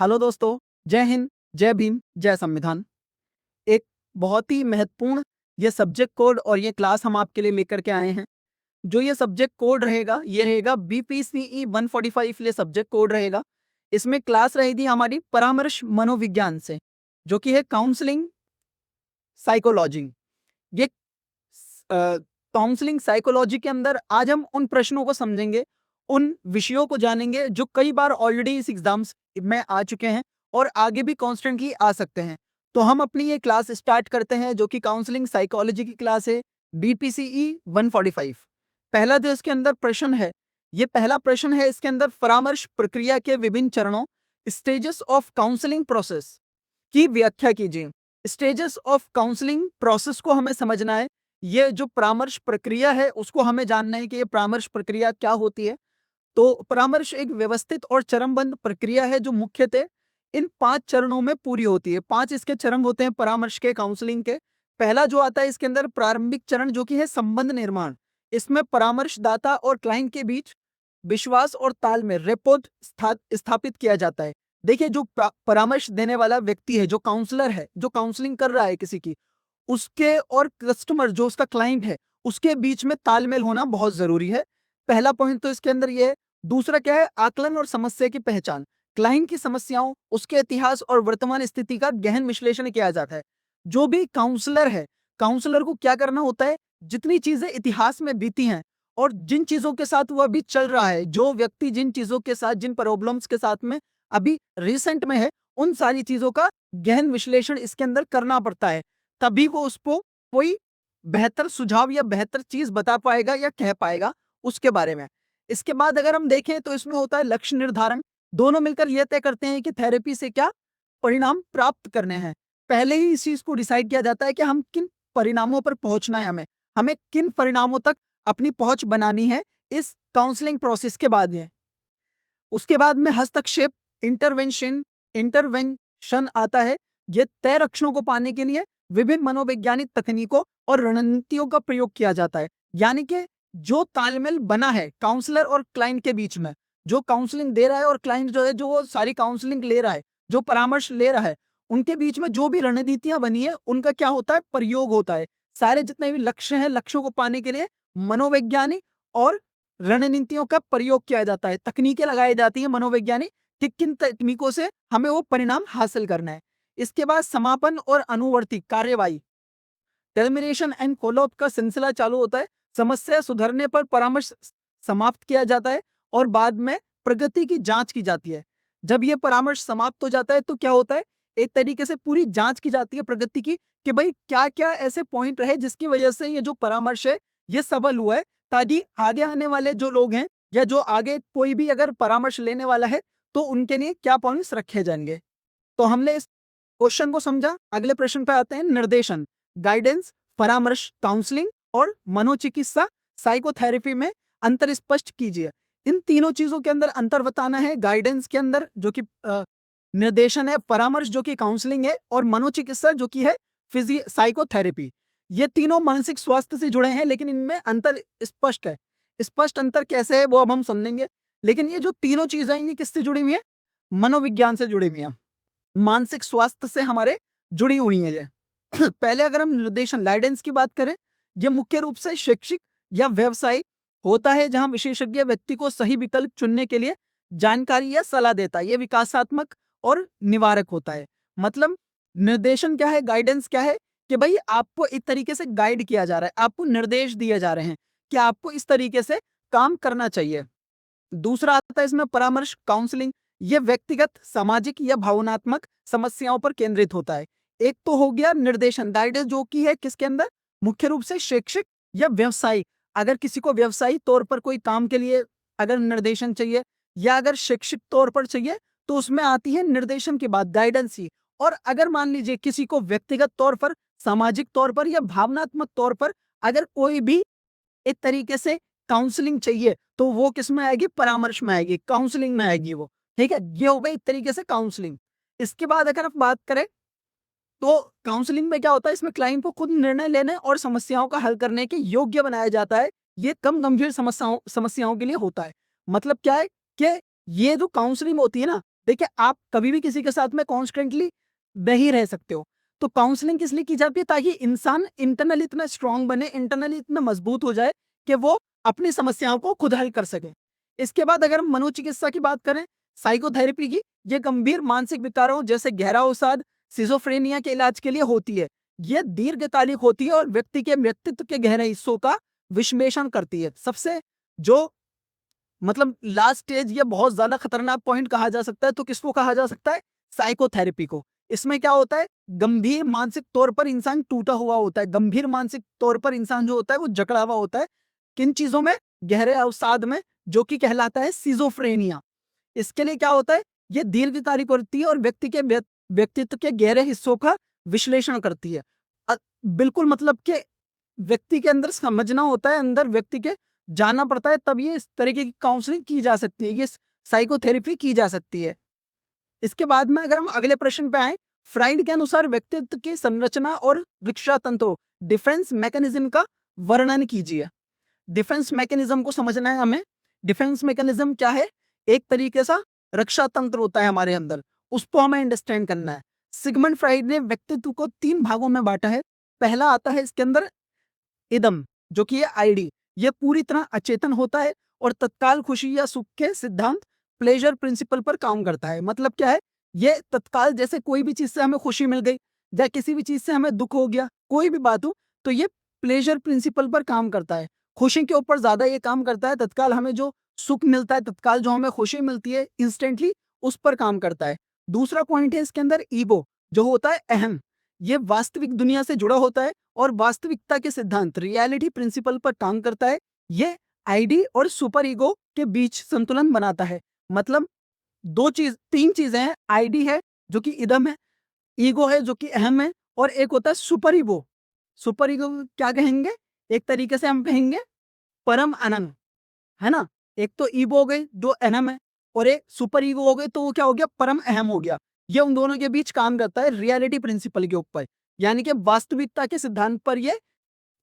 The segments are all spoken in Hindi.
हेलो दोस्तों, जय हिंद, जय भीम, जय संविधान। एक बहुत ही महत्वपूर्ण ये सब्जेक्ट कोड और ये क्लास हम आपके लिए लेकर के आए हैं। जो ये सब्जेक्ट कोड रहेगा, ये रहेगा BPCE 145 लिए सब्जेक्ट कोड रहेगा। इसमें क्लास रहेगी हमारी परामर्श मनोविज्ञान से, जो कि है काउंसलिंग साइकोलॉजी। ये काउंसलिंग साइकोलॉजी के अंदर आज हम उन प्रश्नों को समझेंगे, उन विषयों को जानेंगे जो कई बार ऑलरेडी इस एग्जाम्स में आ चुके हैं और आगे भी कॉन्स्टेंटली आ सकते हैं। तो हम अपनी ये क्लास स्टार्ट करते हैं, जो कि काउंसलिंग साइकोलॉजी की क्लास है, BPCE 145। पहला जो इसके अंदर प्रश्न है, ये पहला प्रश्न है, इसके अंदर परामर्श प्रक्रिया के विभिन्न चरणों, स्टेजेस ऑफ काउंसलिंग प्रोसेस की व्याख्या कीजिए। स्टेजेस ऑफ काउंसलिंग प्रोसेस को हमें समझना है। ये जो परामर्श प्रक्रिया है उसको हमें जानना है कि ये परामर्श प्रक्रिया क्या होती है। तो परामर्श एक व्यवस्थित और चरणबद्ध प्रक्रिया है जो मुख्यतः इन 5 चरणों में पूरी होती है। 5 इसके चरण होते हैं परामर्श के, काउंसलिंग के। पहला जो आता है इसके अंदर प्रारंभिक चरण, जो कि है संबंध निर्माण। इसमें परामर्शदाता और क्लाइंट के बीच विश्वास और तालमेल, रेपोर्ट स्थापित किया जाता है। देखिए, जो परामर्श देने वाला व्यक्ति है, जो काउंसलर है, जो काउंसलिंग कर रहा है किसी की, उसके और कस्टमर जो उसका क्लाइंट है, उसके बीच में तालमेल होना बहुत जरूरी है। पहला पॉइंट तो इसके अंदर ये है। दूसरा क्या है? आकलन और समस्या की पहचान। क्लाइंट की समस्याओं, उसके इतिहास और वर्तमान स्थिति का गहन विश्लेषण किया जाता है। जो भी काउंसलर है, काउंसलर को क्या करना होता है? जितनी चीजें इतिहास में बीती हैं और जिन चीजों के साथ वो अभी चल रहा है, जो व्यक्ति जिन चीजों के साथ, जिन प्रॉब्लम्स के साथ में अभी रिसेंट में है, उन सारी चीजों का गहन विश्लेषण इसके अंदर करना पड़ता है। तभी वो उसको कोई बेहतर सुझाव या बेहतर चीज बता पाएगा या कह पाएगा उसके बारे में। इसके बाद अगर हम देखें तो इसमें होता है लक्ष्य निर्धारण। दोनों मिलकर यह तय करते हैं कि थेरेपी से क्या परिणाम प्राप्त करने हैं। पहले ही इस चीज को डिसाइड किया जाता है कि हम किन परिणामों पर पहुंचना है, हमें हमें किन परिणामों तक अपनी पहुंच बनानी है इस काउंसलिंग प्रोसेस के बाद है। उसके बाद में हस्तक्षेप, इंटरवेंशन आता है। ये तय लक्ष्यों को पाने के लिए विभिन्न मनोवैज्ञानिक तकनीकों और रणनीतियों का प्रयोग किया जाता है। यानी कि जो तालमेल बना है काउंसलर और क्लाइंट के बीच में, जो काउंसलिंग दे रहा है और क्लाइंट जो है, जो वो सारी काउंसलिंग ले रहा है, जो परामर्श ले रहा है, उनके बीच में जो भी रणनीतियां बनी है उनका क्या होता है? प्रयोग होता है। सारे जितने भी लक्ष्य हैं, लक्ष्यों को पाने के लिए मनोवैज्ञानिक और रणनीतियों का प्रयोग किया जाता है, तकनीकें लगाई जाती हैं मनोवैज्ञानिक कि किन तकनीकों से हमें वो परिणाम हासिल करना है। इसके बाद समापन और अनुवर्ती कार्यवाही, टर्मिनेशन एंड फॉलोअप का सिलसिला चालू होता है। समस्या सुधरने पर परामर्श समाप्त किया जाता है और बाद में प्रगति की जांच की जाती है। जब ये परामर्श समाप्त हो जाता है तो क्या होता है? एक तरीके से पूरी जांच की जाती है प्रगति की, कि भाई क्या क्या ऐसे पॉइंट रहे जिसकी वजह से ये जो परामर्श है ये सफल हुआ है, ताकि आगे आने वाले जो लोग हैं या जो आगे कोई भी अगर परामर्श लेने वाला है तो उनके लिए क्या पॉइंट्स रखे जाएंगे। तो हमने इस क्वेश्चन को समझा। अगले प्रश्न पे आते हैं। निर्देशन, गाइडेंस, परामर्श, काउंसलिंग और मनोचिकित्सा साइकोथेरेपी में अंतर स्पष्ट कीजिए। इन तीनों चीजों के अंदर अंतर बताना है। गाइडेंस के अंदर जो कि निर्देशन है, परामर्श जो कि काउंसलिंग है, और मनोचिकित्सा जो कि है साइकोथेरेपी। ये तीनों मानसिक स्वास्थ्य से जुड़े हैं, लेकिन इनमें अंतर स्पष्ट है। स्पष्ट अंतर कैसे है वो अब हम समझेंगे। लेकिन ये जो तीनों चीजें हैं ये किससे जुड़ी हुई है? मनोविज्ञान से जुड़ी हुई है, मानसिक स्वास्थ्य से हमारे जुड़ी हुई है ये। पहले अगर हम निर्देशन, गाइडेंस की बात करें, ये मुख्य रूप से शैक्षिक या व्यवसायिक होता है, जहां विशेषज्ञ व्यक्ति को सही विकल्प चुनने के लिए जानकारी या सलाह देता है। ये विकासात्मक और निवारक होता है। मतलब निर्देशन क्या है, गाइडेंस क्या है? कि भाई आपको एक तरीके से गाइड किया जा रहा है, आपको निर्देश दिए जा रहे हैं कि आपको इस तरीके से काम करना चाहिए। दूसरा आता है इसमें परामर्श, काउंसलिंग। ये व्यक्तिगत, सामाजिक या भावनात्मक समस्याओं पर केंद्रित होता है। एक तो हो गया निर्देशन, गाइडेंस, जो कि है किसके अंदर? मुख्य रूप से शैक्षिक या व्यवसायिक। अगर किसी को व्यवसायिक तौर पर कोई काम के लिए अगर निर्देशन चाहिए या अगर शैक्षिक तौर पर चाहिए तो उसमें आती है निर्देशन के बाद गाइडेंस ही। और अगर मान लीजिए किसी को व्यक्तिगत तौर पर, सामाजिक तौर पर या भावनात्मक तौर पर अगर कोई भी एक तरीके से काउंसलिंग चाहिए तो वो किस में आएगी? परामर्श में आएगी, काउंसलिंग में आएगी वो। ठीक है, ये हो गई एक तरीके से काउंसलिंग। इसके बाद अगर आप बात करें तो काउंसलिंग में क्या होता है? इसमें क्लाइंट को खुद निर्णय लेने और समस्याओं का हल करने के योग्य बनाया जाता है। ये कम गंभीर समस्याओं समस्याओं के लिए होता है। मतलब क्या है कि ये जो काउंसलिंग होती है ना, देखिए, आप कभी भी किसी के साथ में कॉन्स्टेंटली नहीं रह सकते हो। तो काउंसलिंग किस लिए की जाती है? ताकि इंसान इंटरनली इतना स्ट्रांग बने, इंटरनली इतना मजबूत हो जाए कि वो अपनी समस्याओं को खुद हल कर सके। इसके बाद अगर हम मनोचिकित्सा की बात करें, साइकोथेरेपी की, ये गंभीर मानसिक विकारों जैसे गहरा अवसाद, सिजोफ्रेनिया के इलाज के लिए होती है। ये दीर्घकालिक होती है और व्यक्ति के व्यक्तित्व के गहरे हिस्सों का विश्लेषण करती है। सबसे जो मतलब लास्ट स्टेज, ये बहुत ज्यादा खतरनाक पॉइंट कहा जा सकता है, तो किसको कहा जा सकता है? साइकोथेरेपी को। इसमें क्या होता है? गंभीर मानसिक तौर पर इंसान टूटा हुआ होता है, गंभीर मानसिक तौर पर इंसान जो होता है वो जकड़ा हुआ होता है। किन चीजों में? गहरे अवसाद में, जो कि कहलाता है सिजोफ्रेनिया। इसके लिए क्या होता है? ये दीर्घकालिक होती है और व्यक्ति के व्यक्तित्व के गहरे हिस्सों का विश्लेषण करती है। अ, बिल्कुल मतलब कि व्यक्ति के अंदर समझना होता है, अंदर व्यक्ति के जाना पड़ता है, तब ये इस तरीके की काउंसलिंग की जा सकती है, ये साइकोथेरेपी की जा सकती है। इसके बाद में अगर हम अगले प्रश्न पे आए, फ्राइड के अनुसार व्यक्तित्व की संरचना और रक्षा तंत्र, डिफेंस मैकेनिज्म का वर्णन कीजिए। डिफेंस मैकेनिज्म को समझना है हमें। डिफेंस मैकेनिज्म क्या है? एक तरीके सा रक्षा तंत्र होता है हमारे अंदर, उसको हमें अंडरस्टैंड करना है। सिगमंड फ्राइड ने व्यक्तित्व को 3 भागों में बांटा है। पहला आता है इसके अंदर इदम, जो कि ये आईडी, ये पूरी तरह अचेतन होता है और तत्काल खुशी या सुख के सिद्धांत, प्लेजर प्रिंसिपल पर काम करता है। मतलब क्या है? ये तत्काल, जैसे कोई भी चीज से हमें खुशी मिल गई या किसी भी चीज से हमें दुख हो गया, कोई भी बात हो, तो ये प्लेजर प्रिंसिपल पर काम करता है। खुशी के ऊपर ज्यादा ये काम करता है। तत्काल हमें जो सुख मिलता है, तत्काल जो हमें खुशी मिलती है इंस्टेंटली, उस पर काम करता है। दूसरा पॉइंट है इसके अंदर ईगो, जो होता है अहम। ये वास्तविक दुनिया से जुड़ा होता है और वास्तविकता के सिद्धांत, रियलिटी प्रिंसिपल पर काम करता है। ये आईडी और सुपर ईगो के बीच संतुलन बनाता है। मतलब तीन चीजें हैं। आईडी है जो कि इदम है, ईगो है जो कि अहम है, और एक होता है सुपर ईगो। सुपर ईगो क्या कहेंगे? एक तरीके से हम कहेंगे परम आनंद, है ना? एक तो ईगो हो गई जो अहम है, और एक सुपर ईगो हो गई तो वो क्या हो गया? परम अहम हो गया। ये उन दोनों के बीच काम करता है रियलिटी प्रिंसिपल के ऊपर, यानी कि वास्तविकता के सिद्धांत पर ये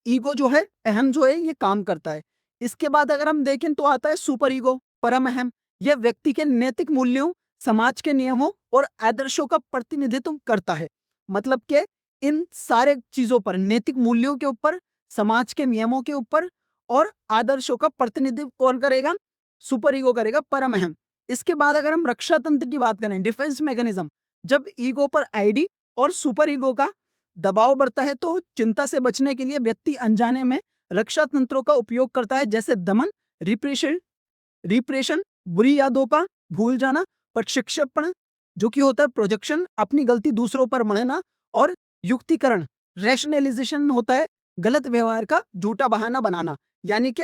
ईगो जो है, अहम जो है, ये काम करता है। इसके बाद अगर हम देखें तो आता है सुपर ईगो, परम अहम। यह व्यक्ति के नैतिक मूल्यों, समाज के नियमों और आदर्शों का प्रतिनिधित्व करता है। मतलब कि इन सारे चीजों पर, नैतिक मूल्यों के ऊपर, समाज के नियमों के ऊपर और आदर्शों का प्रतिनिधित्व कौन करेगा? सुपर ईगो करेगा, परम अहम। इसके बाद अगर हम रक्षा तंत्र की बात करें, डिफेंस मैकेनिज्म, जब ईगो पर आईडी और सुपर ईगो का दबाव बढ़ता है तो चिंता से बचने के लिए व्यक्ति अनजाने में रक्षा तंत्रों का उपयोग करता है, जैसे दमन, रिप्रेशन रिप्रेशन बुरी यादों का भूल जाना, प्रशिक्षण जो कि होता है प्रोजेक्शन, अपनी गलती दूसरों पर मढ़ना, और युक्तिकरण, रैशनलाइजेशन होता है गलत व्यवहार का झूठा बहाना बनाना। यानी कि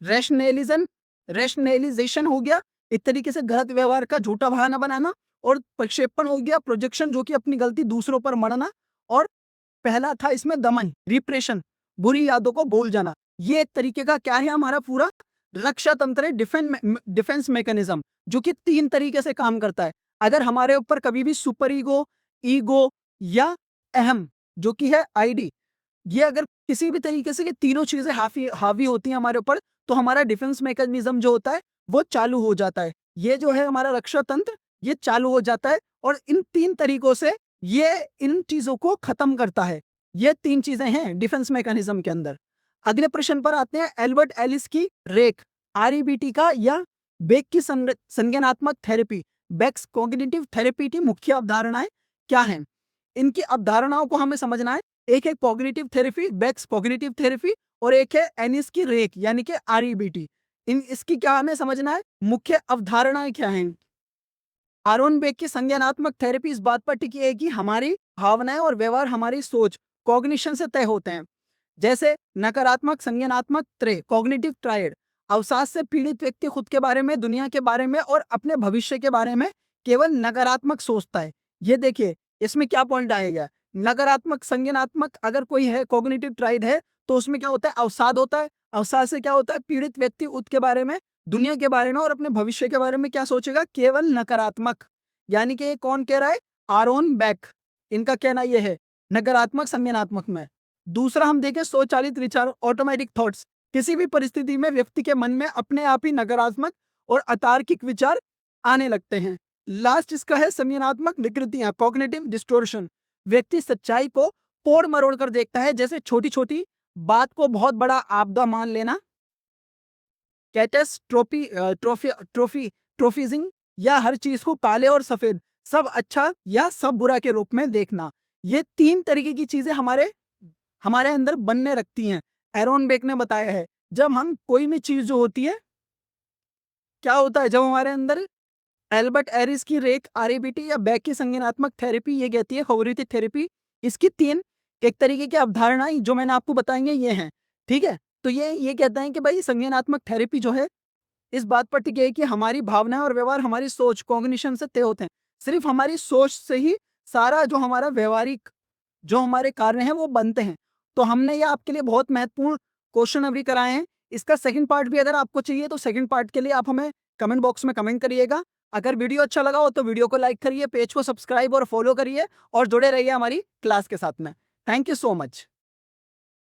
रैशनलिज्म रैशनलाइजेशन हो गया एक तरीके से गलत व्यवहार का झूठा बहाना बनाना, और प्रक्षेपण हो गया प्रोजेक्शन, जो कि अपनी गलती दूसरों पर मढ़ना, और पहला था इसमें दमन, रिप्रेशन, बुरी यादों को भूल जाना। ये एक तरीके का क्या है? हमारा पूरा रक्षा तंत्र है, डिफेंस मैकेनिज्म, जो कि 3 तरीके से काम करता है। अगर हमारे ऊपर कभी भी सुपर ईगो, ईगो या अहम, जो कि है आईडी, ये अगर किसी भी तरीके से ये तीनों चीजें हावी होती हैं हमारे ऊपर, तो हमारा डिफेंस मैकेनिज्म जो होता है वो चालू हो जाता है। ये जो है हमारा रक्षा तंत्र, ये चालू हो जाता है, और इन 3 तरीकों से ये इन चीजों को खत्म करता है। ये 3 चीजें हैं डिफेंस मैकेनिज्म के अंदर। अगले प्रश्न पर आते हैं। एल्बर्ट एलिस की रेक, आरईबीटी का या बेक की संज्ञानात्मक थेरेपी, बेक्स कॉग्निटिव थेरेपी की मुख्य अवधारणाएं क्या हैं? इनकी अवधारणाओं को हमें समझना है। एक है cognitive therapy, Beck's cognitive therapy, और एक है एनिस की रेक यानी कि आरईबीटी। इसकी क्या हमें समझना है? मुख्य अवधारणाएं क्या हैं? आरोन बेक की संज्ञानात्मक थेरेपी इस बात पर टिकी है कि हमारी भावनाएं और व्यवहार हमारी सोच, कॉग्निशन से तय होते हैं। जैसे नकारात्मक संज्ञानात्मक त्रय, कॉग्निटिव ट्रायड, अवसाद से पीड़ित व्यक्ति खुद के बारे में, दुनिया के बारे में और अपने भविष्य के बारे में केवल नकारात्मक सोचता है। ये देखिए इसमें क्या पॉइंट आएगा। नकारात्मक संज्ञानात्मक अगर कोई है, कॉग्निटिव ट्रायड है, तो उसमें क्या होता है? अवसाद होता है। अवसाद से क्या होता है? पीड़ित व्यक्ति खुद के बारे में, दुनिया के बारे में और अपने भविष्य के बारे में क्या सोचेगा? केवल नकारात्मक। यानी कि ये कौन कह रहा है? आरोन बेक। इनका कहना यह है नकारात्मक संज्ञानात्मक में। दूसरा हम देखें स्वचालित विचार, ऑटोमेटिक थॉट्स। किसी भी परिस्थिति में व्यक्ति के मन में अपने आप ही नकारात्मक और अतार्किक विचार आने लगते हैं। लास्ट इसका है संज्ञानात्मक विकृतियां, कॉग्निटिव डिस्टोर्शन। व्यक्ति सच्चाई को तोड़ मरोड़ कर देखता है, जैसे छोटी छोटी बात को बहुत बड़ा आपदा मान लेना, कैटेस्ट्रोफी ट्रोफिजिंग, या हर चीज को काले और सफेद, सब अच्छा या सब बुरा के रूप में देखना। ये 3 तरीके की चीजें हमारे हमारे अंदर बनने रखती हैं। एरोन बेक ने बताया है, जब हम कोई भी चीज जो होती है, क्या होता है जब हमारे अंदर एल्बर्ट एरिस की रेक आरईबीटी या बैक की संज्ञानात्मक थेरेपी ये कहती है कॉग्निटिव थेरेपी, इसकी 3 एक तरीके की अवधारणाएं जो मैंने आपको बताएंगे ये हैं, ठीक है। तो ये कहता है कि भाई संज्ञानात्मक थेरेपी जो है इस बात पर टिकी है कि हमारी भावनाएं और व्यवहार हमारी सोच कॉग्निशन से तय होते हैं। सिर्फ हमारी सोच से ही सारा जो हमारा व्यवहारिक जो हमारे कार्य हैं वो बनते हैं। तो हमने ये आपके लिए बहुत महत्वपूर्ण क्वेश्चन अभी कराए हैं। इसका सेकंड पार्ट भी अगर आपको चाहिए तो सेकंड पार्ट के लिए आप हमें कमेंट बॉक्स में कमेंट करिएगा। अगर वीडियो अच्छा लगा हो तो वीडियो को लाइक करिए, पेज को सब्सक्राइब और फॉलो करिए और जुड़े रहिए हमारी क्लास के साथ में। Thank you so much.